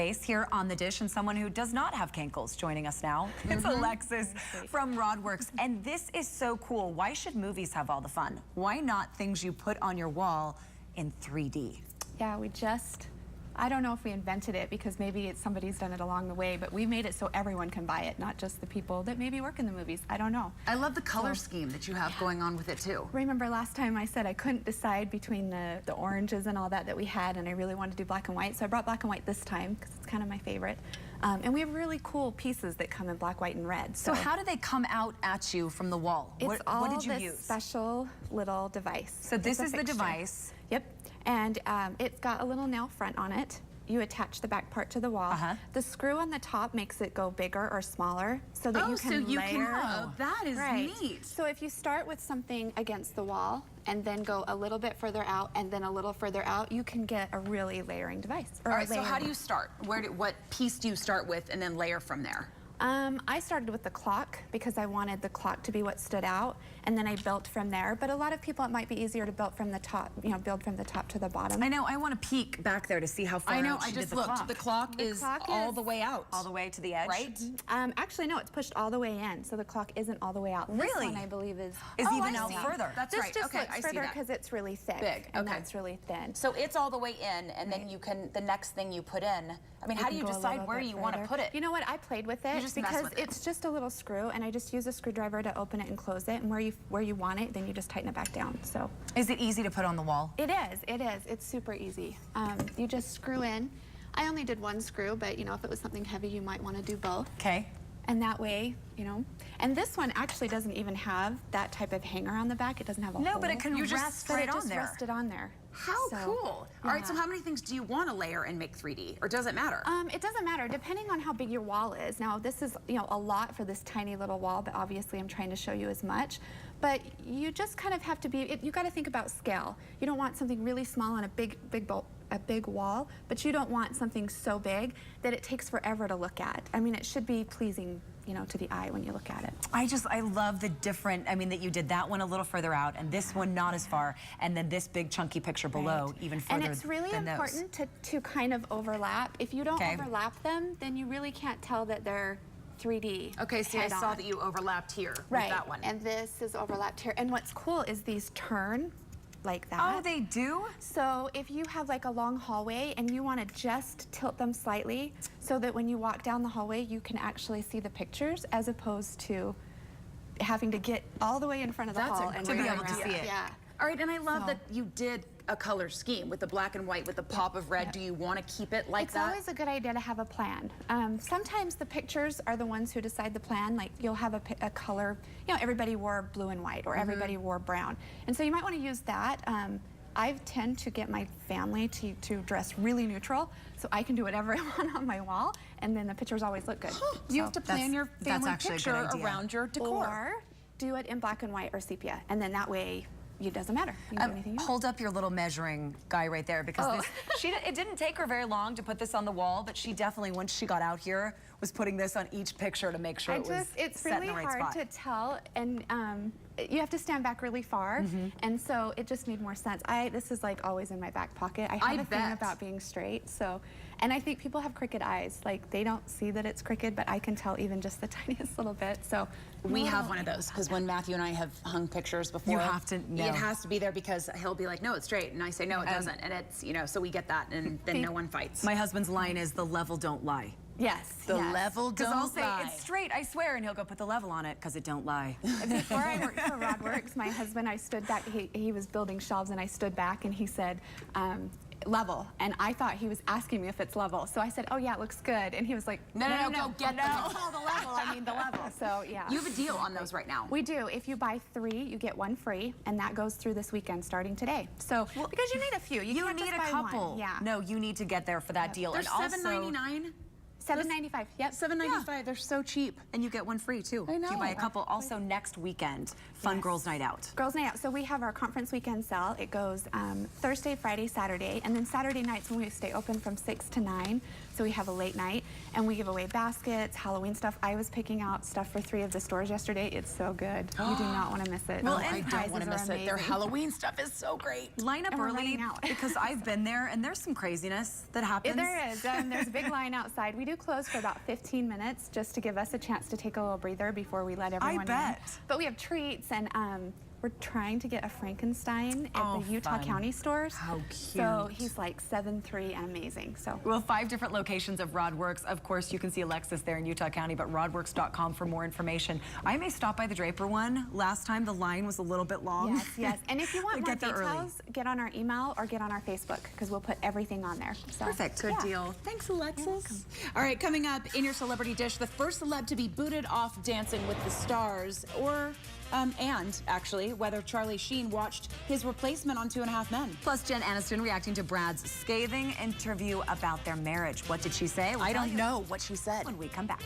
face here on the dish, and someone who does not have cankles joining us now. It's Alexis from Rodworks, and this is so cool. Why should movies have all the fun? Why not things you put on your wall in 3D? Yeah, I don't know if we invented it because maybe somebody's done it along the way, but we made it so everyone can buy it, not just the people that maybe work in the movies. I don't know. I love the color scheme that you have going on with it too. Remember last time I said I couldn't decide between the oranges and all that we had, and I really wanted to do black and white, so I brought black and white this time because it's kind of my favorite. And we have really cool pieces that come in black, white, and red. So how do they come out at you from the wall? It's what did you this use? Special little device. So this is the device. Yep, and it's got a little nail front on it. You attach the back part to the wall. The screw on the top makes it go bigger or smaller so that you can layer. Oh, that is neat. So if you start with something against the wall and then go a little bit further out and then a little further out, you can get a really layering device. All right, so how do you start? What piece do you start with and then layer from there? I started with the clock because I wanted the clock to be what stood out, and then I built from there. But a lot of people, it might be easier to build from the top, build from the top to the bottom. I know, I want to peek back there to see how far out she did the clock. The clock is all the way out. All the way to the edge? Right? Actually, no, it's pushed all the way in, so the clock isn't all the way out. Really? This one, I believe, is even out further. That's this right. just Okay, looks I see further that. because it's really thick. Big. And Okay. that's really thin. So it's all the way in, and then you can, the next thing you put in, I mean, how do you decide where you want to put it? You know what, I played with it because it's just a little screw, and I just use a screwdriver to open it and close it, and where you want it, then you just tighten it back down. So is it easy to put on the wall? It is. It's super easy. You just screw in. I only did one screw, but if it was something heavy, you might want to do both. Okay. And that way, and this one actually doesn't even have that type of hanger on the back. It doesn't have a hole. No, but it can rest right on there. Rested on there. How cool. All right, so how many things do you want to layer and make 3D, or does it matter? It doesn't matter, depending on how big your wall is. Now, this is, a lot for this tiny little wall, but obviously I'm trying to show you as much. But you just kind of have to be, you got to think about scale. You don't want something really small on a big wall, but you don't want something so big that it takes forever to look at. I mean, it should be pleasing, to the eye when you look at it. I love the different, that you did that one a little further out, and this one not as far, and then this big chunky picture below even further. And it's really important to kind of overlap. If you don't overlap them, then you really can't tell that they're 3D. Okay, see, I saw that you overlapped here with that one. And this is overlapped here. And what's cool is these turn like that. Oh, they do? So if you have like a long hallway and you want to just tilt them slightly so that when you walk down the hallway, you can actually see the pictures as opposed to having to get all the way in front of the hall and to be able to see it. Yeah. All right, and I love that you did a color scheme with the black and white with the pop of red. Do you want to keep it like that? It's always a good idea to have a plan. Sometimes the pictures are the ones who decide the plan. Like you'll have a color, everybody wore blue and white or everybody wore brown. And so you might want to use that. I tend to get my family to dress really neutral so I can do whatever I want on my wall, and then the pictures always look good. You have to plan your family picture around your decor. Or do it in black and white or sepia, and then that way it doesn't matter. You can do anything you want. Hold up your little measuring guy right there, because it didn't take her very long to put this on the wall, but she definitely, once she got out here, was putting this on each picture to make sure it was it's set in the really right hard spot. to tell, and you have to stand back really far, and so it just made more sense. This is like always in my back pocket. I have a thing about being straight, and I think people have crooked eyes. Like they don't see that it's crooked, but I can tell even just the tiniest little bit. So we have one of those because when Matthew and I have hung pictures before, you have to know. It has to be there because he'll be like, no, it's straight, and I say, no, it doesn't, and it's so we get that, and then no one fights. My husband's line is, the level don't lie. Yes. The level don't lie. Because I'll say, it's straight, I swear, and he'll go, put the level on it, because it don't lie. Before I worked for Rodworks, my husband, I stood back, he was building shelves, and I stood back, and he said, level. And I thought he was asking me if it's level. So I said, oh yeah, it looks good. And he was like, no, go get them. Call the level, I mean the level. So yeah. You have a deal on those right now. We do. If you buy 3, you get 1 free, and that goes through this weekend starting today. So, because you need a few. You can't need just a buy couple. one. Yeah. No, you need to get there for that deal. They're and also $7.99. $7.95. Yep. $7.95. They're so cheap. And you get one free too. I know. If you buy a couple. Also next weekend, Fun Girls Night Out. Girls Night Out. So we have our conference weekend sale. It goes Thursday, Friday, Saturday, and then Saturday nights when we stay open from 6 to 9. So we have a late night, and we give away baskets, Halloween stuff. I was picking out stuff for 3 of the stores yesterday. It's so good. You do not want to miss it. Well, The I don't prizes want to are miss it. Their amazing. Halloween stuff is so great. Line up And we're early running out. because I've been there and there's some craziness that happens. There is. There's a big line outside. We do close for about 15 minutes just to give us a chance to take a little breather before we let everyone bet. in. But we have treats, and we're trying to get a Frankenstein at the Utah fun. County stores. How So cute. he's like 7'3" and amazing. So Well, 5 different locations of RodWorks. Of course, you can see Alexis there in Utah County, but rodworks.com for more information. I may stop by the Draper one. Last time the line was a little bit long. yes, yes. And if you want more Get there early. details, get on our email or get on our Facebook because we'll put everything on there. So, Perfect. Good deal. Thanks, Alexis. All right, coming up in your celebrity dish, the first celeb to be booted off Dancing with the Stars, or and actually whether Charlie Sheen watched his replacement on 2.5 Men. Plus, Jen Aniston reacting to Brad's scathing interview about their marriage. What did she say? We'll I tell don't you know what she said. when we come back.